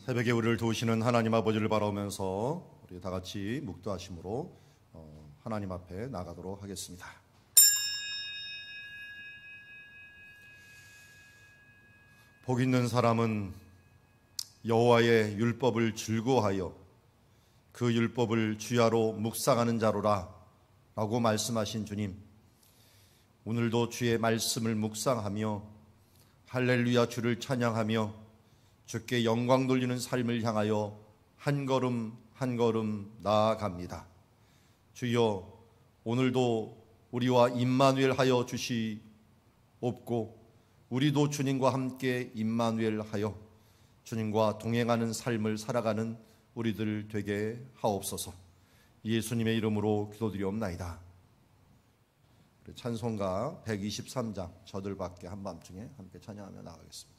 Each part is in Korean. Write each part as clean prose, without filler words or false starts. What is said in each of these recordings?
새벽에 우리를 도우시는 하나님 아버지를 바라보면서 우리 다 같이 묵도하심으로 하나님 앞에 나가도록 하겠습니다. 복 있는 사람은 여호와의 율법을 즐거워하여 그 율법을 주야로 묵상하는 자로라 라고 말씀하신 주님, 오늘도 주의 말씀을 묵상하며 할렐루야 주를 찬양하며 주께 영광 돌리는 삶을 향하여 한 걸음 한 걸음 나아갑니다. 주여, 오늘도 우리와 임마누엘 하여 주시옵고 우리도 주님과 함께 임마누엘 하여 주님과 동행하는 삶을 살아가는 우리들 되게 하옵소서. 예수님의 이름으로 기도드리옵나이다. 찬송가 123장 저들 밖에 한밤중에 함께 찬양하며 나가겠습니다.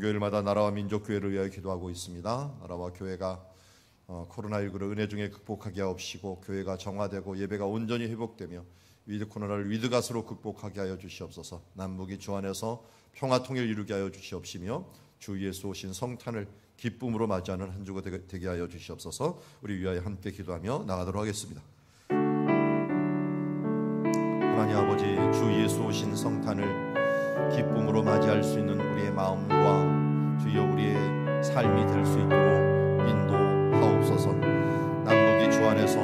목요일마다 나라와 민족 교회를 위하여 기도하고 있습니다. 나라와 교회가 코로나19를 은혜 중에 극복하게 하옵시고 교회가 정화되고 예배가 온전히 회복되며 위드 코로나를 위드 갓으로 극복하게 하여 주시옵소서. 남북이 주 안에서 평화 통일 이루게 하여 주시옵시며 주 예수 오신 성탄을 기쁨으로 맞이하는 한 주가 되게 하여 주시옵소서. 우리 위하여 함께 기도하며 나가도록 하겠습니다. 하나님 아버지, 주 예수 오신 성탄을 기쁨으로 맞이할 수 있는 우리의 마음과 주여 우리의 삶이 될 수 있도록 인도하옵소서. 남북이 주 안에서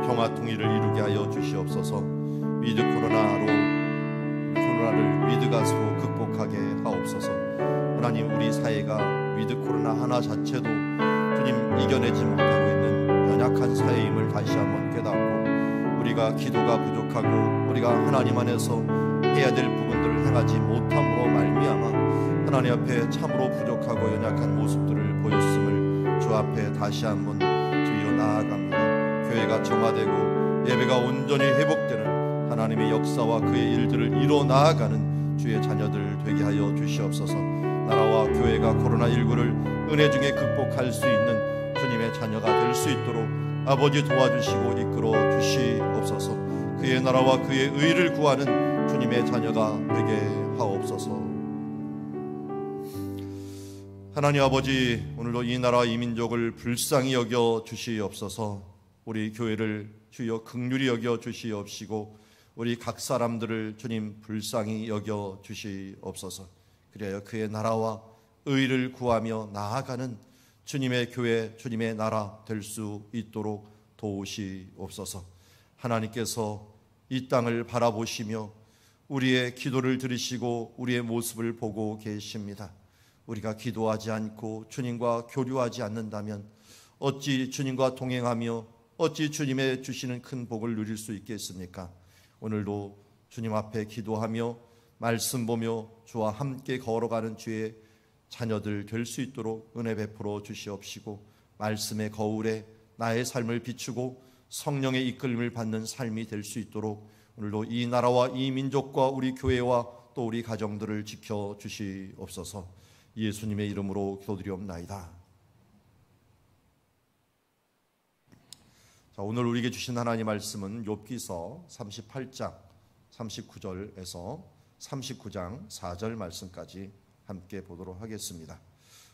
평화 통일을 이루게 하여 주시옵소서. 위드 코로나를 위드 갓으로 극복하게 하옵소서. 하나님, 우리 사회가 위드 코로나 하나 자체도 주님 이겨내지 못하고 있는 연약한 사회임을 다시 한번 깨닫고 우리가 기도가 부족하고 우리가 하나님 안에서 해야 될 부분들을 행하지 못함으로 말미암아 하나님 앞에 참으로 부족하고 연약한 모습들을 보였음을 주 앞에 다시 한번 주여 나아갑니다. 교회가 정화되고 예배가 온전히 회복되는 하나님의 역사와 그의 일들을 이뤄 나아가는 주의 자녀들 되게 하여 주시옵소서. 나라와 교회가 코로나19를 은혜 중에 극복할 수 있는 주님의 자녀가 될 수 있도록 아버지 도와주시고 이끌어 주시옵소서. 그의 나라와 그의 의를 구하는 주님의 자녀가 되게 하옵소서. 하나님 아버지, 오늘도 이 나라 이 민족을 불쌍히 여겨 주시옵소서. 우리 교회를 주여 긍휼히 여겨 주시옵시고 우리 각 사람들을 주님 불쌍히 여겨 주시옵소서. 그래야 그의 나라와 의를 구하며 나아가는 주님의 교회, 주님의 나라 될 수 있도록 도우시옵소서. 하나님께서 이 땅을 바라보시며 우리의 기도를 들으시고 우리의 모습을 보고 계십니다. 우리가 기도하지 않고 주님과 교류하지 않는다면 어찌 주님과 동행하며 어찌 주님의 주시는 큰 복을 누릴 수 있겠습니까? 오늘도 주님 앞에 기도하며 말씀 보며 주와 함께 걸어가는 주의 자녀들 될 수 있도록 은혜 베풀어 주시옵시고 말씀의 거울에 나의 삶을 비추고 성령의 이끌림을 받는 삶이 될 수 있도록 오늘도 이 나라와 이 민족과 우리 교회와 또 우리 가정들을 지켜 주시옵소서. 예수님의 이름으로 기도드리옵나이다. 자, 오늘 우리에게 주신 하나님 말씀은 욥기서 38장 39절에서 39장 4절 말씀까지 함께 보도록 하겠습니다.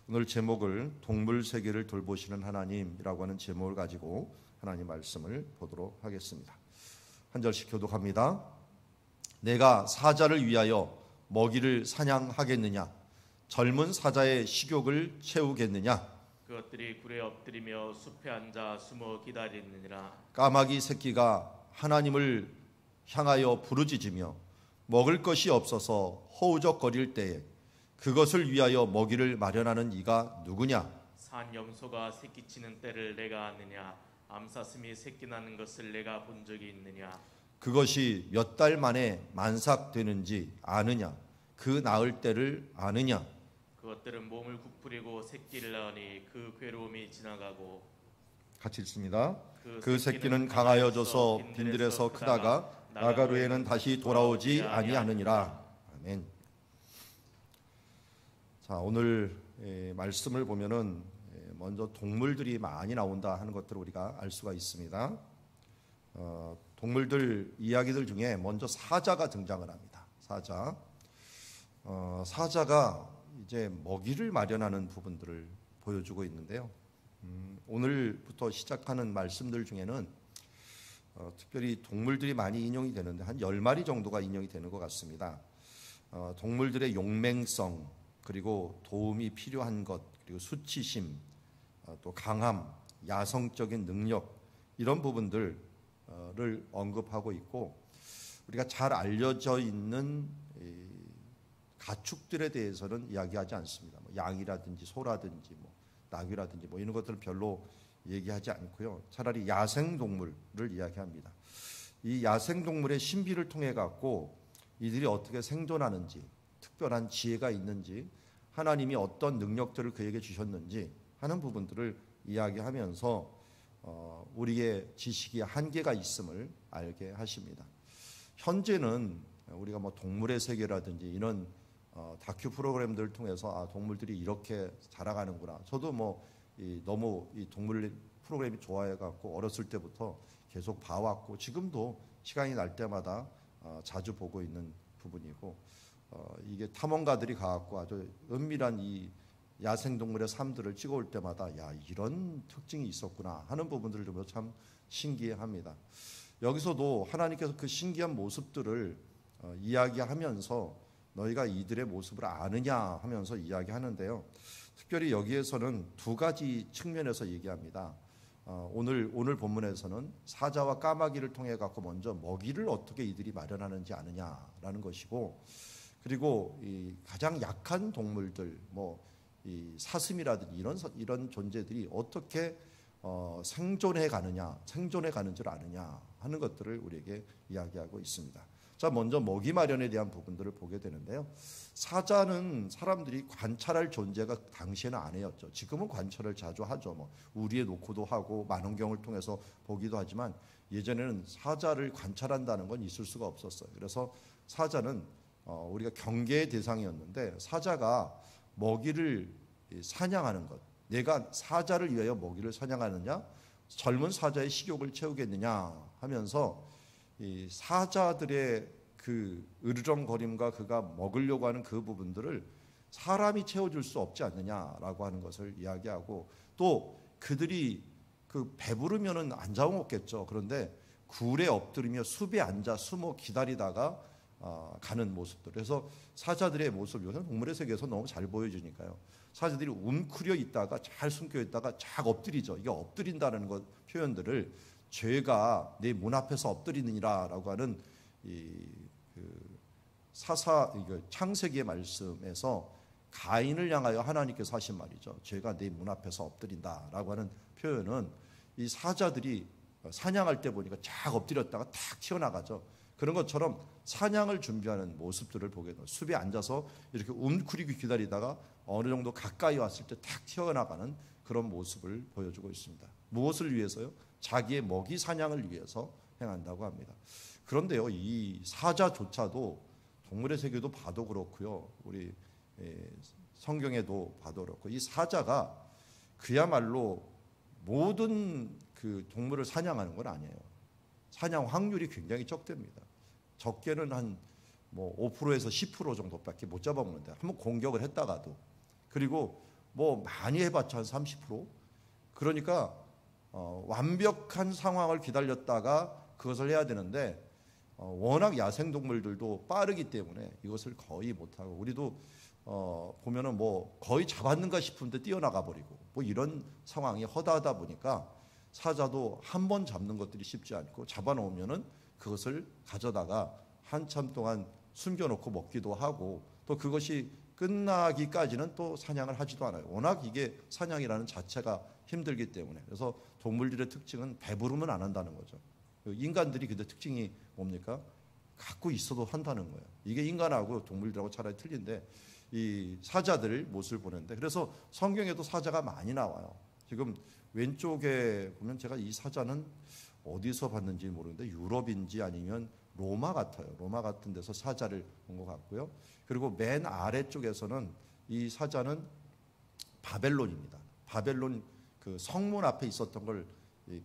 오늘 제목을 동물 세계를 돌보시는 하나님이라고 하는 제목을 가지고 하나님 말씀을 보도록 하겠습니다. 한 절씩 교독합니다. 내가 사자를 위하여 먹이를 사냥하겠느냐? 젊은 사자의 식욕을 채우겠느냐? 그것들이 굴에 엎드리며 숲에 앉아 숨어 기다리느니라. 까마귀 새끼가 하나님을 향하여 부르짖으며 먹을 것이 없어서 허우적거릴 때에 그것을 위하여 먹이를 마련하는 이가 누구냐? 산 염소가 새끼치는 때를 내가 아느냐? 암사슴이 새끼 나는 것을 내가 본 적이 있느냐? 그것이 몇 달 만에 만삭되는지 아느냐? 그 나을 때를 아느냐? 그것들은 몸을 부풀리고 새끼를 낳으니 그 괴로움이 지나가고. 같이 읽습니다. 그 새끼는 강하여져서 빈들에서 크다가 나갈 후에는 다시 돌아오지 아니하느니라. 아멘. 자, 오늘 말씀을 보면은 먼저 동물들이 많이 나온다 하는 것들을 우리가 알 수가 있습니다. 동물들 이야기들 중에 먼저 사자가 등장을 합니다. 사자가 이제 먹이를 마련하는 부분들을 보여주고 있는데요. 오늘부터 시작하는 말씀들 중에는 특별히 동물들이 많이 인용이 되는데 한 10마리 정도가 인용이 되는 것 같습니다. 동물들의 용맹성, 그리고 도움이 필요한 것, 그리고 수치심, 또 강함, 야성적인 능력, 이런 부분들을 언급하고 있고, 우리가 잘 알려져 있는 가축들에 대해서는 이야기하지 않습니다. 양이라든지 소라든지 나귀라든지 이런 것들은 별로 얘기하지 않고요. 차라리 야생동물을 이야기합니다. 이 야생동물의 신비를 통해 갖고 이들이 어떻게 생존하는지, 특별한 지혜가 있는지, 하나님이 어떤 능력들을 그에게 주셨는지 하는 부분들을 이야기하면서 우리의 지식이 한계가 있음을 알게 하십니다. 현재는 우리가 동물의 세계라든지 이런 다큐 프로그램들을 통해서 동물들이 이렇게 자라가는구나. 저도 너무 이 동물 프로그램이 좋아해갖고 어렸을 때부터 계속 봐왔고 지금도 시간이 날 때마다 자주 보고 있는 부분이고, 이게 탐험가들이 가갖고 아주 은밀한 이 야생동물의 삶들을 찍어올 때마다 야, 이런 특징이 있었구나 하는 부분들을 보면 참 신기해합니다. 여기서도 하나님께서 그 신기한 모습들을 이야기하면서 너희가 이들의 모습을 아느냐 하면서 이야기하는데요. 특별히 여기에서는 두 가지 측면에서 얘기합니다. 오늘 본문에서는 사자와 까마귀를 통해 갖고 먼저 먹이를 어떻게 이들이 마련하는지 아느냐라는 것이고, 그리고 이 가장 약한 동물들, 이 사슴이라든지 이런 존재들이 어떻게 생존해 가는지를 아느냐 하는 것들을 우리에게 이야기하고 있습니다. 자, 먼저 먹이 마련에 대한 부분들을 보게 되는데요. 사자는 사람들이 관찰할 존재가 당시에는 아니었죠. 지금은 관찰을 자주 하죠. 우리에 놓고도 하고 망원경을 통해서 보기도 하지만 예전에는 사자를 관찰한다는 건 있을 수가 없었어요. 그래서 사자는 우리가 경계의 대상이었는데, 사자가 먹이를 사냥하는 것, 내가 사자를 위하여 먹이를 사냥하느냐, 젊은 사자의 식욕을 채우겠느냐 하면서 이 사자들의 그 으르렁거림과 그가 먹으려고 하는 그 부분들을 사람이 채워줄 수 없지 않느냐라고 하는 것을 이야기하고, 또 그들이 그 배부르면은 안 잡아먹겠죠. 그런데 굴에 엎드리며 숲에 앉아 숨어 기다리다가 가는 모습들. 그래서 사자들의 모습, 요새 동물의 세계에서 너무 잘 보여주니까요. 사자들이 움크려 있다가 잘 숨겨 있다가 쫙 엎드리죠. 이게 엎드린다는 것 표현들을 죄가 내 문 앞에서 엎드리느니라라고 하는 창세기의 말씀에서 가인을 향하여 하나님께서 하신 말이죠. 죄가 내 문 앞에서 엎드린다라고 하는 표현은 이 사자들이 사냥할 때 보니까 쫙 엎드렸다가 탁 튀어나가죠. 그런 것처럼 사냥을 준비하는 모습들을 보게 돼요. 숲에 앉아서 이렇게 움크리고 기다리다가 어느 정도 가까이 왔을 때 탁 튀어나가는 그런 모습을 보여주고 있습니다. 무엇을 위해서요? 자기의 먹이 사냥을 위해서 행한다고 합니다. 그런데요, 이 사자조차도 동물의 세계도 봐도 그렇고요, 우리 성경에도 봐도 그렇고, 이 사자가 그야말로 모든 그 동물을 사냥하는 건 아니에요. 사냥 확률이 굉장히 적답니다. 적게는 한 5%에서 10% 정도밖에 못 잡아먹는데, 한번 공격을 했다가도, 그리고 많이 해봤자 한 30%. 그러니까 완벽한 상황을 기다렸다가 그것을 해야 되는데, 워낙 야생동물들도 빠르기 때문에 이것을 거의 못하고, 우리도 보면은 거의 잡았는가 싶은데 뛰어나가 버리고 이런 상황이 허다하다 보니까 사자도 한 번 잡는 것들이 쉽지 않고, 잡아놓으면은 그것을 가져다가 한참 동안 숨겨놓고 먹기도 하고, 또 그것이 끝나기까지는 또 사냥을 하지도 않아요. 워낙 이게 사냥이라는 자체가 힘들기 때문에. 그래서 동물들의 특징은 배부르면 안 한다는 거죠. 인간들이 근데 특징이 뭡니까? 갖고 있어도 한다는 거예요. 이게 인간하고 동물들하고 차라리 틀린데, 이 사자들 모습을 보는데, 그래서 성경에도 사자가 많이 나와요. 지금 왼쪽에 보면 제가 이 사자는 어디서 봤는지 모르는데 유럽인지 아니면 로마 같아요. 로마 같은 데서 사자를 본 것 같고요. 그리고 맨 아래쪽에서는 이 사자는 바벨론입니다. 바벨론 그 성문 앞에 있었던 걸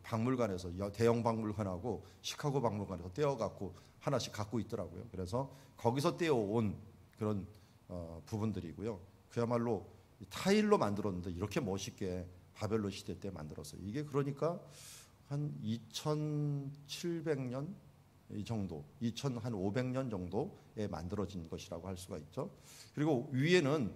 박물관에서, 대형 박물관하고 시카고 박물관에서 떼어갖고 하나씩 갖고 있더라고요. 그래서 거기서 떼어온 그런 부분들이고요. 그야말로 타일로 만들었는데 이렇게 멋있게 바벨론 시대 때 만들었어요. 이게 그러니까 한 2700년 이 정도, 2500년 정도에 만들어진 것이라고 할 수가 있죠. 그리고 위에는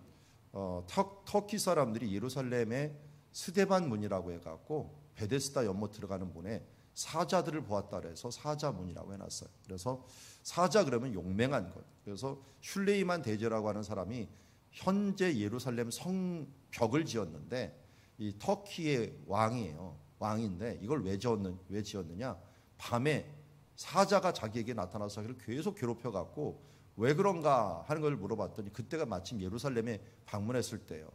터키 사람들이 예루살렘의 스데반 문이라고 해갖고 베데스다 연못 들어가는 문에 사자들을 보았다 그래서 사자문이라고 해놨어요. 그래서 사자 그러면 용맹한 것. 그래서 슐레이만 대제라고 하는 사람이 현재 예루살렘 성벽을 지었는데, 이 터키의 왕이에요. 왕인데 이걸 왜 지었느냐? 밤에 사자가 자기에게 나타나서 자기를 계속 괴롭혀갖고 왜 그런가 하는 걸 물어봤더니, 그때가 마침 예루살렘에 방문했을 때예요.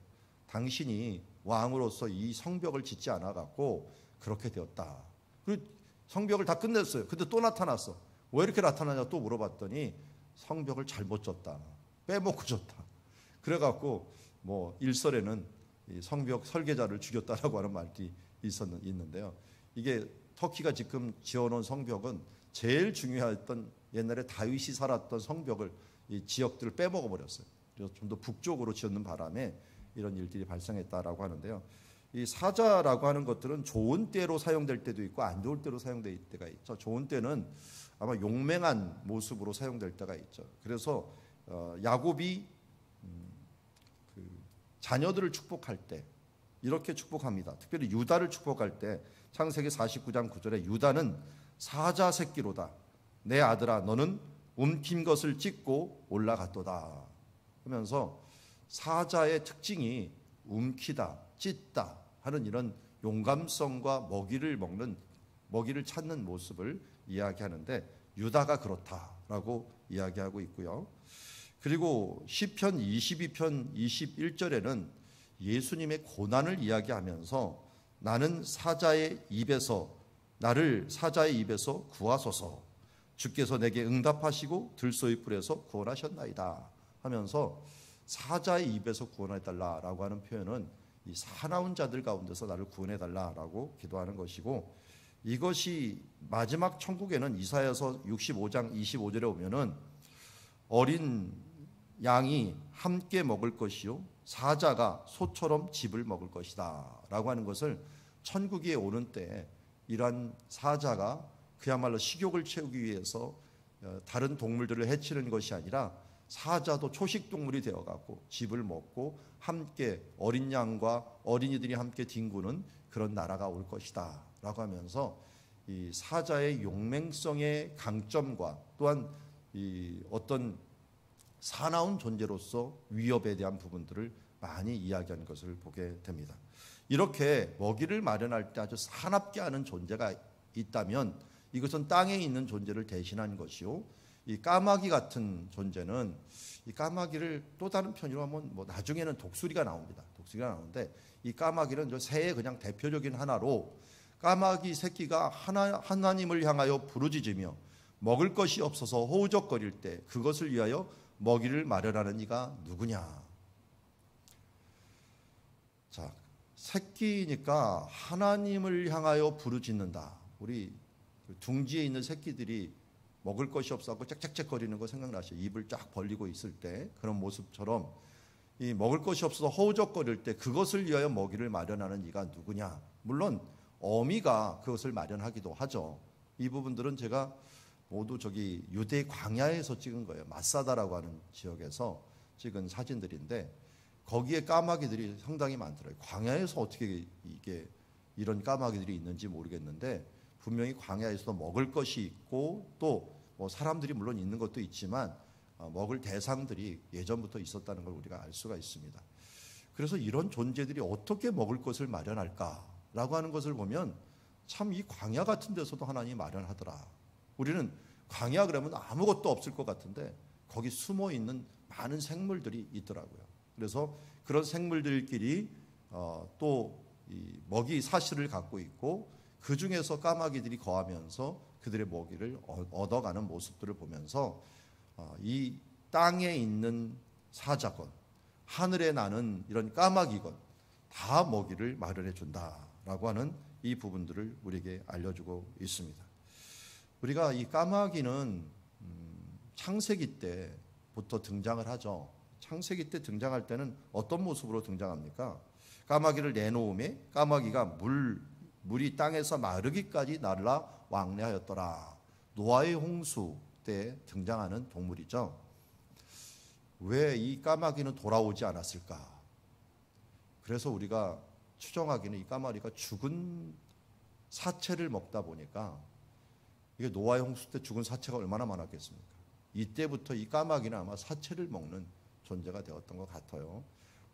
당신이 왕으로서 이 성벽을 짓지 않아갖고 그렇게 되었다. 그리고 성벽을 다 끝냈어요. 근데 또 나타났어. 왜 이렇게 나타나냐 또 물어봤더니 성벽을 잘못 졌다. 빼먹고 졌다. 그래갖고 일설에는 이 성벽 설계자를 죽였다라고 하는 말이 있는데요. 이게 터키가 지금 지어놓은 성벽은 제일 중요했던 옛날에 다윗이 살았던 성벽을 이 지역들을 빼먹어 버렸어요. 그래서 좀 더 북쪽으로 지었는 바람에 이런 일들이 발생했다라고 하는데요. 이 사자라고 하는 것들은 좋은 때로 사용될 때도 있고 안 좋을 때로 사용될 때가 있죠. 좋은 때는 아마 용맹한 모습으로 사용될 때가 있죠. 그래서 야곱이 그 자녀들을 축복할 때 이렇게 축복합니다. 특별히 유다를 축복할 때 창세기 49장 9절에 유다는 사자 새끼로다. 내 아들아 너는 움킨 것을 찢고 올라갔도다 하면서 사자의 특징이 움키다, 찢다 하는 이런 용감성과 먹이를 찾는 모습을 이야기하는데 유다가 그렇다라고 이야기하고 있고요. 그리고 시편 22편 21절에는 예수님의 고난을 이야기하면서 나를 사자의 입에서 구하소서 주께서 내게 응답하시고 들소의 뿔에서 구원하셨나이다 하면서 사자의 입에서 구원해달라라고 하는 표현은 이 사나운 자들 가운데서 나를 구원해달라라고 기도하는 것이고, 이것이 마지막 천국에는 이사야서 65장 25절에 오면은 어린 양이 함께 먹을 것이요 사자가 소처럼 짚을 먹을 것이다 라고 하는 것을 천국에 오는 때 이러한 사자가 그야말로 식욕을 채우기 위해서 다른 동물들을 해치는 것이 아니라 사자도 초식동물이 되어갖고 짚을 먹고 함께 어린 양과 어린이들이 함께 뒹구는 그런 나라가 올 것이다 라고 하면서 이 사자의 용맹성의 강점과 또한 이 어떤 사나운 존재로서 위협에 대한 부분들을 많이 이야기한 것을 보게 됩니다. 이렇게 먹이를 마련할 때 아주 사납게 하는 존재가 있다면 이것은 땅에 있는 존재를 대신한 것이요, 이 까마귀 같은 존재는 이 까마귀를 또 다른 편으로 하면 나중에는 독수리가 나옵니다. 독수리가 나오는데 이 까마귀는 저 새의 그냥 대표적인 하나로 까마귀 새끼가 하나님을 향하여 부르짖으며 먹을 것이 없어서 허우적거릴 때 그것을 위하여 먹이를 마련하는 이가 누구냐. 자, 새끼니까 하나님을 향하여 부르짖는다. 우리 둥지에 있는 새끼들이 먹을 것이 없어서 짹짹짹거리는 거 생각나시죠? 입을 쫙 벌리고 있을 때 그런 모습처럼 이 먹을 것이 없어서 허우적거릴 때 그것을 위하여 먹이를 마련하는 이가 누구냐. 물론 어미가 그것을 마련하기도 하죠. 이 부분들은 제가 모두 저기 유대 광야에서 찍은 거예요. 마사다라고 하는 지역에서 찍은 사진들인데 거기에 까마귀들이 상당히 많더라고요. 광야에서 어떻게 이게 이런 까마귀들이 있는지 모르겠는데 분명히 광야에서도 먹을 것이 있고 또 뭐 사람들이 물론 있는 것도 있지만 먹을 대상들이 예전부터 있었다는 걸 우리가 알 수가 있습니다. 그래서 이런 존재들이 어떻게 먹을 것을 마련할까라고 하는 것을 보면 참 이 광야 같은 데서도 하나님이 마련하더라. 우리는 광야 그러면 아무것도 없을 것 같은데 거기 숨어 있는 많은 생물들이 있더라고요. 그래서 그런 생물들끼리 또 이 먹이 사슬을 갖고 있고 그 중에서 까마귀들이 거하면서 그들의 먹이를 얻어가는 모습들을 보면서 이 땅에 있는 사자건 하늘에 나는 이런 까마귀건 다 먹이를 마련해 준다라고 하는 이 부분들을 우리에게 알려주고 있습니다. 우리가 이 까마귀는 창세기 때부터 등장을 하죠. 창세기 때 등장할 때는 어떤 모습으로 등장합니까? 까마귀를 내놓음에 까마귀가 물이 땅에서 마르기까지 날라 왕래하였더라. 노아의 홍수 때 등장하는 동물이죠. 왜 이 까마귀는 돌아오지 않았을까? 그래서 우리가 추정하기는 이 까마귀가 죽은 사체를 먹다 보니까 이게 노아의 홍수 때 죽은 사체가 얼마나 많았겠습니까? 이때부터 이 까마귀는 아마 사체를 먹는 존재가 되었던 것 같아요.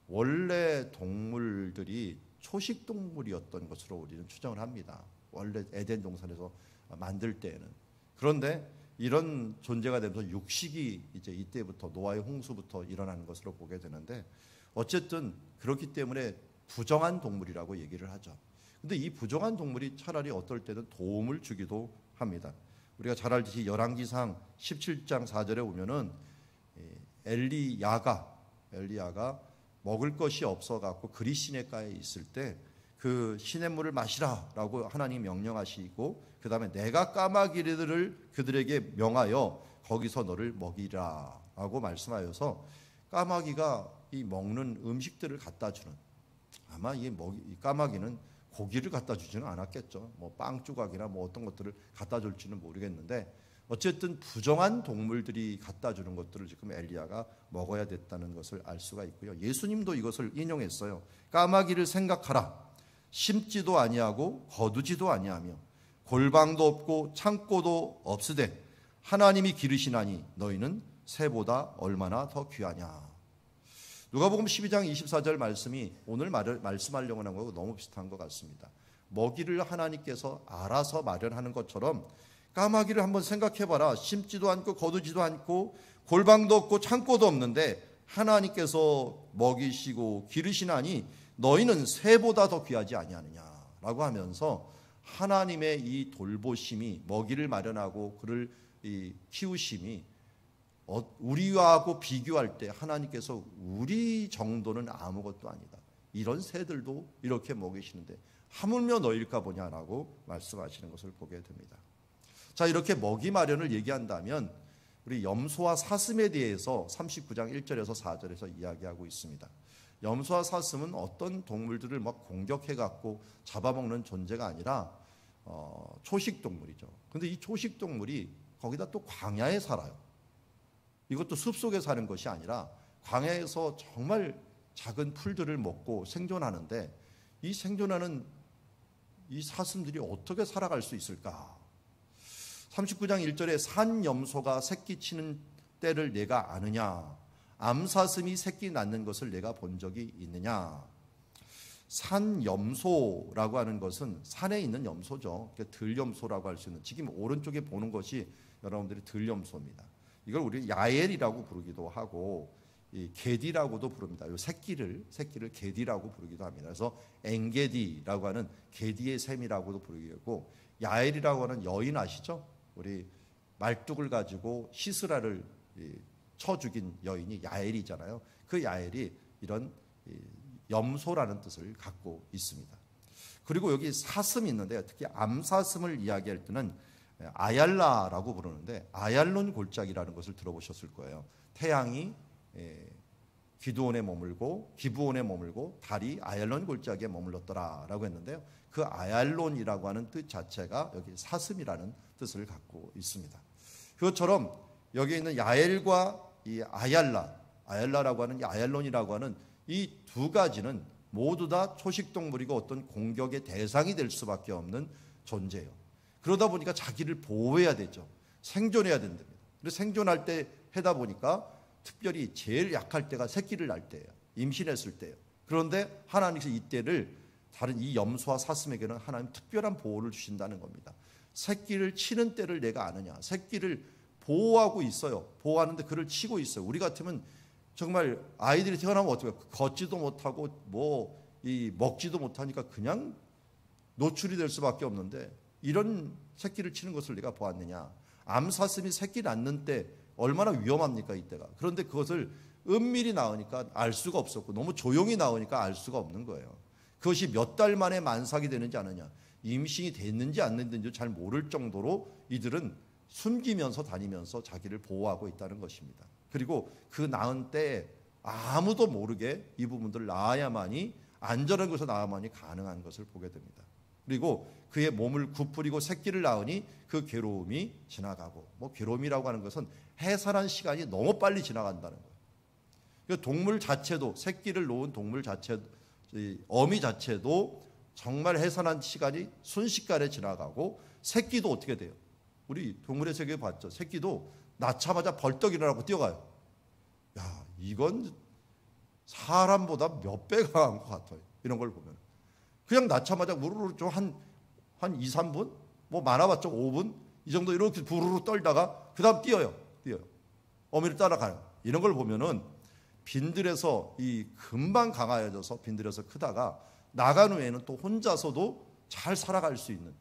원래 동물들이 초식 동물이었던 것으로 우리는 추정을 합니다. 원래 에덴 동산에서 만들 때에는. 그런데 이런 존재가 되면서 육식이 이제 이때부터 노아의 홍수부터 일어나는 것으로 보게 되는데 어쨌든 그렇기 때문에 부정한 동물이라고 얘기를 하죠. 근데 이 부정한 동물이 차라리 어떨 때는 도움을 주기도 합니다. 우리가 잘 알듯이 열왕기상 17장 4절에 보면은 엘리야가 먹을 것이 없어 갖고 그리 시내가에 있을 때 그 시냇물을 마시라라고 하나님 명령하시고, 그 다음에 내가 까마귀들을 그들에게 명하여 거기서 너를 먹이라라고 말씀하여서 까마귀가 이 먹는 음식들을 갖다 주는, 아마 이 까마귀는 고기를 갖다 주지는 않았겠죠. 뭐 빵 조각이나 뭐 어떤 것들을 갖다 줄지는 모르겠는데, 어쨌든 부정한 동물들이 갖다 주는 것들을 지금 엘리야가 먹어야 됐다는 것을 알 수가 있고요. 예수님도 이것을 인용했어요. 까마귀를 생각하라. 심지도 아니하고 거두지도 아니하며 골방도 없고 창고도 없으되 하나님이 기르시나니 너희는 새보다 얼마나 더 귀하냐. 누가복음 12장 24절 말씀이 오늘 말씀하려고 하는 거하고 너무 비슷한 것 같습니다. 먹이를 하나님께서 알아서 마련하는 것처럼 까마귀를 한번 생각해봐라. 심지도 않고 거두지도 않고 골방도 없고 창고도 없는데 하나님께서 먹이시고 기르시나니 너희는 새보다 더 귀하지 아니하느냐라고 하면서 하나님의 이 돌보심이, 먹이를 마련하고 그를 키우심이 우리하고 비교할 때 하나님께서 우리 정도는 아무것도 아니다. 이런 새들도 이렇게 먹이시는데 하물며 너일까 보냐라고 말씀하시는 것을 보게 됩니다. 자, 이렇게 먹이 마련을 얘기한다면 우리 염소와 사슴에 대해서 39장 1절에서 4절에서 이야기하고 있습니다. 염소와 사슴은 어떤 동물들을 막 공격해갖고 잡아먹는 존재가 아니라 초식 동물이죠. 근데 이 초식 동물이 거기다 또 광야에 살아요. 이것도 숲속에 사는 것이 아니라 광야에서 정말 작은 풀들을 먹고 생존하는데, 이 생존하는 이 사슴들이 어떻게 살아갈 수 있을까? 39장 1절에 산 염소가 새끼 치는 때를 내가 아느냐? 암사슴이 새끼 낳는 것을 내가 본 적이 있느냐? 산 염소라고 하는 것은 산에 있는 염소죠. 들염소라고 할 수 있는, 지금 오른쪽에 보는 것이 여러분들이 들염소입니다. 이걸 우리 야엘이라고 부르기도 하고 이 게디라고도 부릅니다. 이 새끼를 게디라고 부르기도 합니다. 그래서 엥게디라고 하는 게디의 샘이라고도 부르기도 하고, 야엘이라고 하는 여인 아시죠? 우리 말뚝을 가지고 시스라를 쳐 죽인 여인이 야엘이잖아요. 그 야엘이 이런 염소라는 뜻을 갖고 있습니다. 그리고 여기 사슴이 있는데, 특히 암사슴을 이야기할 때는 아얄라라고 부르는데, 아얄론 골짜기라는 것을 들어보셨을 거예요. 태양이 기브온에 머물고 달이 아얄론 골짜기에 머물렀더라라고 했는데요. 그 아얄론이라고 하는 뜻 자체가 여기 사슴이라는 뜻을 갖고 있습니다. 그것처럼 여기 있는 야엘과 이 아얄라라고 하는 이 아얄론이라고 하는 이 두 가지는 모두 다 초식 동물이고 어떤 공격의 대상이 될 수밖에 없는 존재예요. 그러다 보니까 자기를 보호해야 되죠. 생존해야 된답니다. 그래서 생존할 때 하다 보니까 특별히 제일 약할 때가 새끼를 낳을 때예요. 임신했을 때예요. 그런데 하나님께서 이때를 다른 이 염소와 사슴에게는 하나님 특별한 보호를 주신다는 겁니다. 새끼를 치는 때를 내가 아느냐. 새끼를 보호하고 있어요. 보호하는데 그를 치고 있어요. 우리 같으면 정말 아이들이 태어나면 어떻게 걷지도 못하고 먹지도 못하니까 그냥 노출이 될 수밖에 없는데, 이런 새끼를 치는 것을 내가 보았느냐. 암사슴이 새끼 낳는 때 얼마나 위험합니까, 이때가. 그런데 그것을 은밀히 낳으니까 알 수가 없었고, 너무 조용히 낳으니까 알 수가 없는 거예요. 그것이 몇 달 만에 만삭이 되는지 않느냐, 임신이 됐는지 안 됐는지 잘 모를 정도로 이들은 숨기면서 다니면서 자기를 보호하고 있다는 것입니다. 그리고 그 낳은 때에 아무도 모르게 이 부분들을 낳아야만이, 안전한 곳에서 낳아야만이 가능한 것을 보게 됩니다. 그리고 그의 몸을 굽부리고 새끼를 낳으니 그 괴로움이 지나가고, 괴로움이라고 하는 것은 해산한 시간이 너무 빨리 지나간다는 거예요. 그 동물 자체도, 새끼를 놓은 동물 자체, 어미 자체도 정말 해산한 시간이 순식간에 지나가고, 새끼도 어떻게 돼요? 우리 동물의 세계 봤죠? 새끼도 낳자마자 벌떡 일어나고 뛰어가요. 야, 이건 사람보다 몇 배 강한 것 같아요. 이런 걸 보면. 그냥 낳자마자 우르르 좀 한 2, 3분? 많아봤자 5분? 이 정도 이렇게 부르르 떨다가 그 다음 뛰어요. 어미를 따라가요. 이런 걸 보면은 빈들에서 금방 강화해져서 빈들에서 크다가 나간 후에는 또 혼자서도 잘 살아갈 수 있는.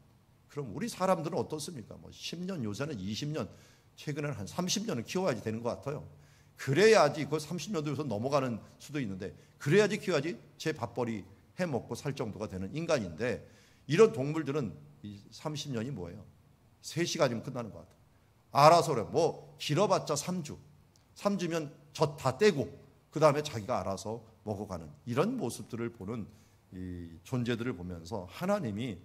그럼 우리 사람들은 어떻습니까? 10년, 요새는 20년, 최근에는 한 30년은 키워야지 되는 것 같아요. 그래야지, 그 30년도 요새 넘어가는 수도 있는데, 그래야지 키워야지 제 밥벌이 해먹고 살 정도가 되는 인간인데, 이런 동물들은 30년이 뭐예요? 3시간이면 끝나는 것 같아요. 알아서 그래. 뭐 길어봤자 3주면 젖 다 떼고 그 다음에 자기가 알아서 먹어가는 이런 모습들을 보는 이 존재들을 보면서 하나님이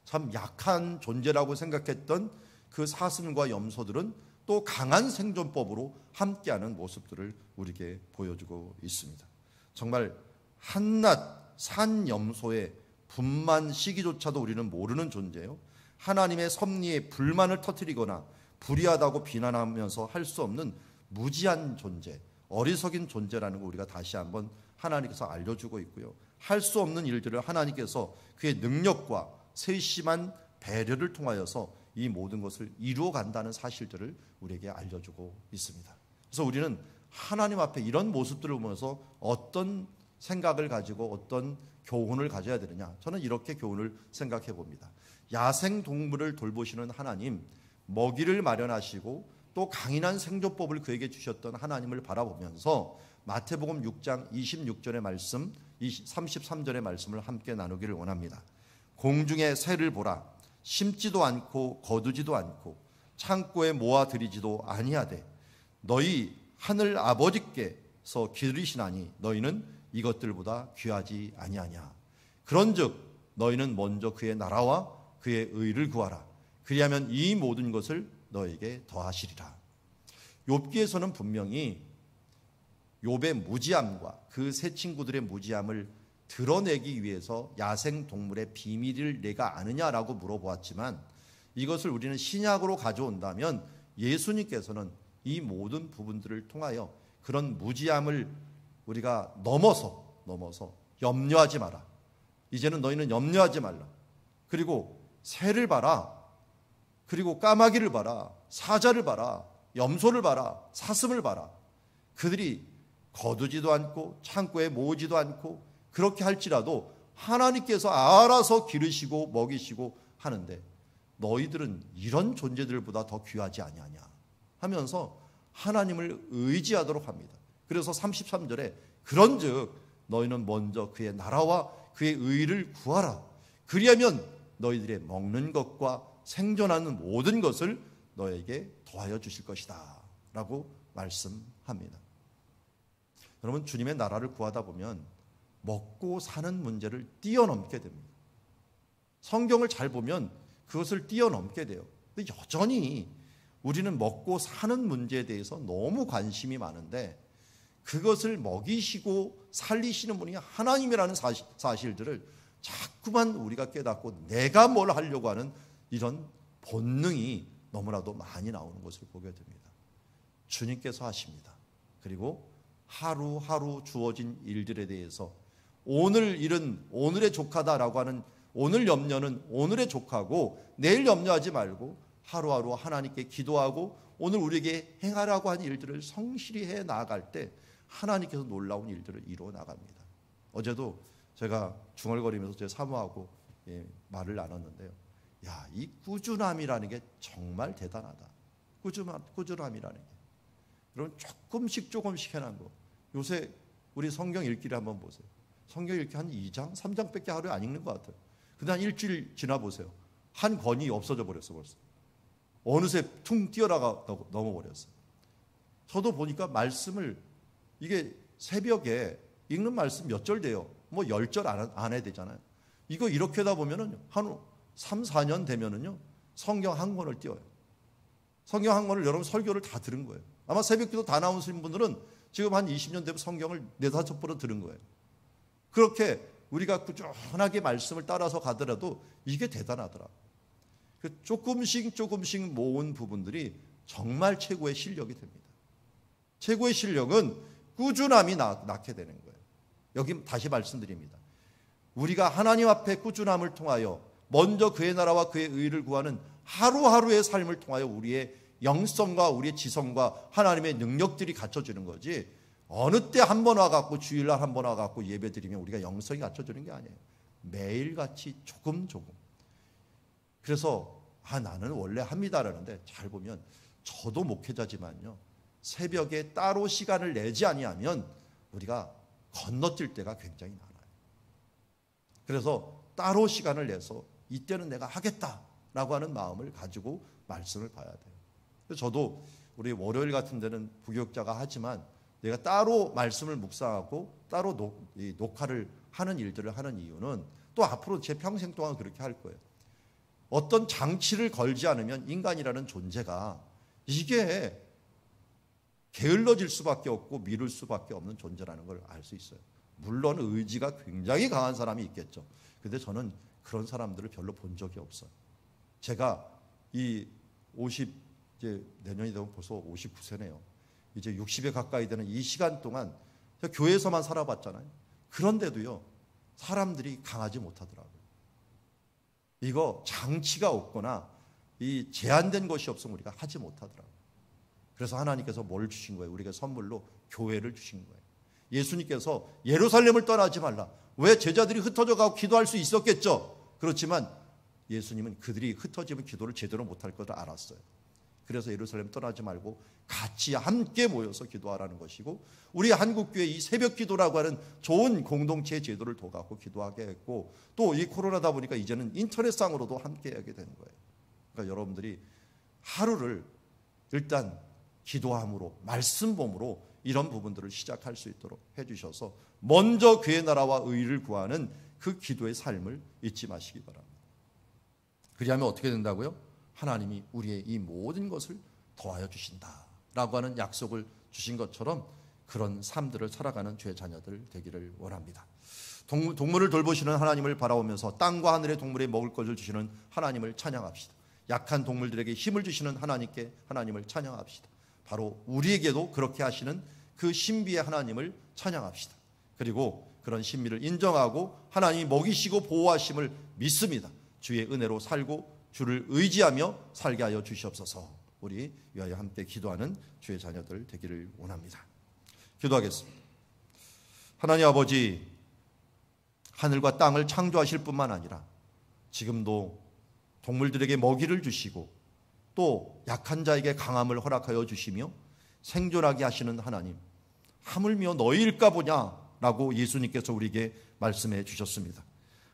참 약한 존재라고 생각했던 그 사슴과 염소들은 또 강한 생존법으로 함께하는 모습들을 우리에게 보여주고 있습니다. 정말 한낱 산 염소의 분만 시기조차도 우리는 모르는 존재예요. 하나님의 섭리에 불만을 터뜨리거나 불의하다고 비난하면서 할 수 없는 무지한 존재, 어리석인 존재라는 걸 우리가 다시 한번 하나님께서 알려주고 있고요. 할 수 없는 일들을 하나님께서 그의 능력과 세심한 배려를 통하여서 이 모든 것을 이루어 간다는 사실들을 우리에게 알려주고 있습니다. 그래서 우리는 하나님 앞에 이런 모습들을 보면서 어떤 생각을 가지고 어떤 교훈을 가져야 되느냐, 저는 이렇게 교훈을 생각해 봅니다. 야생 동물을 돌보시는 하나님, 먹이를 마련하시고 또 강인한 생존법을 그에게 주셨던 하나님을 바라보면서 마태복음 6장 26절의 말씀, 33절의 말씀을 함께 나누기를 원합니다. 공중의 새를 보라. 심지도 않고 거두지도 않고 창고에 모아들이지도 아니하되 너희 하늘 아버지께서 기르시나니 너희는 이것들보다 귀하지 아니하냐. 그런즉 너희는 먼저 그의 나라와 그의 의를 구하라. 그리하면 이 모든 것을 너에게 더하시리라. 욥기에서는 분명히 욥의 무지함과 그 세 친구들의 무지함을 드러내기 위해서 야생 동물의 비밀을 내가 아느냐라고 물어보았지만, 이것을 우리는 신약으로 가져온다면 예수님께서는 이 모든 부분들을 통하여 그런 무지함을 우리가 넘어서 염려하지 마라. 이제는 너희는 염려하지 말라. 그리고 새를 봐라. 그리고 까마귀를 봐라. 사자를 봐라. 염소를 봐라. 사슴을 봐라. 그들이 거두지도 않고 창고에 모으지도 않고 그렇게 할지라도 하나님께서 알아서 기르시고 먹이시고 하는데 너희들은 이런 존재들보다 더 귀하지 아니하냐 하면서 하나님을 의지하도록 합니다. 그래서 33절에 그런즉 너희는 먼저 그의 나라와 그의 의를 구하라. 그리하면 너희들의 먹는 것과 생존하는 모든 것을 너에게 더하여 주실 것이다 라고 말씀합니다. 여러분, 주님의 나라를 구하다 보면 먹고 사는 문제를 뛰어넘게 됩니다. 성경을 잘 보면 그것을 뛰어넘게 돼요. 근데 여전히 우리는 먹고 사는 문제에 대해서 너무 관심이 많은데 그것을 먹이시고 살리시는 분이 하나님이라는 사실들을 자꾸만 우리가 깨닫고 내가 뭘 하려고 하는 이런 본능이 너무나도 많이 나오는 것을 보게 됩니다. 주님께서 하십니다. 그리고 하루하루 주어진 일들에 대해서 오늘 일은 오늘의 족하다라고 하는 오늘 염려는 오늘의 족하고 내일 염려하지 말고 하루하루 하나님께 기도하고 오늘 우리에게 행하라고 하는 일들을 성실히 해 나아갈 때 하나님께서 놀라운 일들을 이루어 나갑니다. 어제도 제가 중얼거리면서 제 사모하고 말을 나눴는데요. 야, 이 꾸준함이라는 게 정말 대단하다. 꾸준함이라는 게. 여러분, 조금씩 해난 거. 요새 우리 성경 읽기를 한번 보세요. 성경 읽기 한 2장, 3장밖에 하루에 안 읽는 것 같아요. 근데 한 일주일 지나 보세요. 한 권이 없어져 버렸어 벌써. 어느새 퉁 뛰어나가 넘어버렸어요. 저도 보니까 말씀을 이게 새벽에 읽는 말씀 몇 절 돼요. 뭐 10절 안 해야 되잖아요. 이거 이렇게 하다 보면은 한 3, 4년 되면은요 성경 한 권을 띄워요. 성경 한 권을 여러분 설교를 다 들은 거예요. 아마 새벽기도 다 나오신 분들은 지금 한 20년 되면 성경을 4-5번은 들은 거예요. 그렇게 우리가 꾸준하게 말씀을 따라서 가더라도 이게 대단하더라. 그 조금씩 모은 부분들이 정말 최고의 실력이 됩니다. 최고의 실력은 꾸준함이 낳게 되는 거예요. 여기 다시 말씀드립니다. 우리가 하나님 앞에 꾸준함을 통하여 먼저 그의 나라와 그의 의를 구하는 하루하루의 삶을 통하여 우리의 영성과 우리의 지성과 하나님의 능력들이 갖춰지는 거지, 어느 때 한 번 와갖고 주일날 한 번 와갖고 예배드리면 우리가 영성이 갖춰지는 게 아니에요. 매일같이 조금. 그래서 나는 원래 합니다라는데 잘 보면 저도 목회자지만요, 새벽에 따로 시간을 내지 아니하면 우리가 건너뛸 때가 굉장히 많아요. 그래서 따로 시간을 내서 이때는 내가 하겠다라고 하는 마음을 가지고 말씀을 봐야 돼요. 그래서 저도 우리 월요일 같은 데는 부교육자가 하지만 내가 따로 말씀을 묵상하고 따로 녹화를 하는 일들을 하는 이유는 또 앞으로 제 평생 동안 그렇게 할 거예요. 어떤 장치를 걸지 않으면 인간이라는 존재가 이게 게을러질 수밖에 없고 미룰 수밖에 없는 존재라는 걸 알 수 있어요. 물론 의지가 굉장히 강한 사람이 있겠죠. 근데 저는 그런 사람들을 별로 본 적이 없어요. 제가 이 50, 이제 내년이 되면 벌써 59세네요. 이제 60에 가까이 되는 이 시간 동안 교회에서만 살아봤잖아요. 그런데도요, 사람들이 강하지 못하더라고요. 이거 장치가 없거나 이 제한된 것이 없으면 우리가 하지 못하더라고요. 그래서 하나님께서 뭘 주신 거예요? 우리에게 선물로 교회를 주신 거예요. 예수님께서 예루살렘을 떠나지 말라. 왜? 제자들이 흩어져 가고 기도할 수 있었겠죠. 그렇지만 예수님은 그들이 흩어지면 기도를 제대로 못할 것을 알았어요. 그래서 예루살렘 떠나지 말고 같이 함께 모여서 기도하라는 것이고, 우리 한국교회 이 새벽 기도라고 하는 좋은 공동체 제도를 둬갖고 기도하게 했고, 또 이 코로나다 보니까 이제는 인터넷상으로도 함께 하게 되는 거예요. 그러니까 여러분들이 하루를 일단 기도함으로, 말씀 봄으로 이런 부분들을 시작할 수 있도록 해주셔서 먼저 그의 나라와 의를 구하는 그 기도의 삶을 잊지 마시기 바랍니다. 그리하면 어떻게 된다고요? 하나님이 우리의 이 모든 것을 더하여 주신다라고 하는 약속을 주신 것처럼 그런 삶들을 살아가는 주의 자녀들 되기를 원합니다. 동물을 돌보시는 하나님을 바라보면서 땅과 하늘의 동물에 먹을 것을 주시는 하나님을 찬양합시다. 약한 동물들에게 힘을 주시는 하나님께 하나님을 찬양합시다. 바로 우리에게도 그렇게 하시는 그 신비의 하나님을 찬양합시다. 그리고 그런 신비를 인정하고 하나님이 먹이시고 보호하심을 믿습니다. 주의 은혜로 살고 주를 의지하며 살게 하여 주시옵소서. 우리 위하여 함께 기도하는 주의 자녀들 되기를 원합니다. 기도하겠습니다. 하나님 아버지, 하늘과 땅을 창조하실 뿐만 아니라 지금도 동물들에게 먹이를 주시고 또 약한 자에게 강함을 허락하여 주시며 생존하게 하시는 하나님, 하물며 너희일까 보냐라고 예수님께서 우리에게 말씀해 주셨습니다.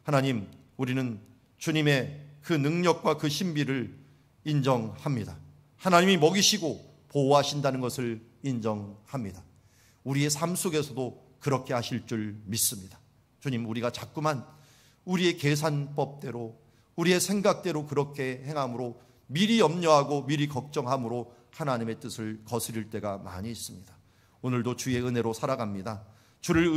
하나님, 우리는 주님의 그 능력과 그 신비를 인정합니다. 하나님이 먹이시고 보호하신다는 것을 인정합니다. 우리의 삶 속에서도 그렇게 하실 줄 믿습니다. 주님, 우리가 자꾸만 우리의 계산법대로, 우리의 생각대로 그렇게 행함으로 미리 염려하고 미리 걱정함으로 하나님의 뜻을 거스릴 때가 많이 있습니다. 오늘도 주의 은혜로 살아갑니다. 주를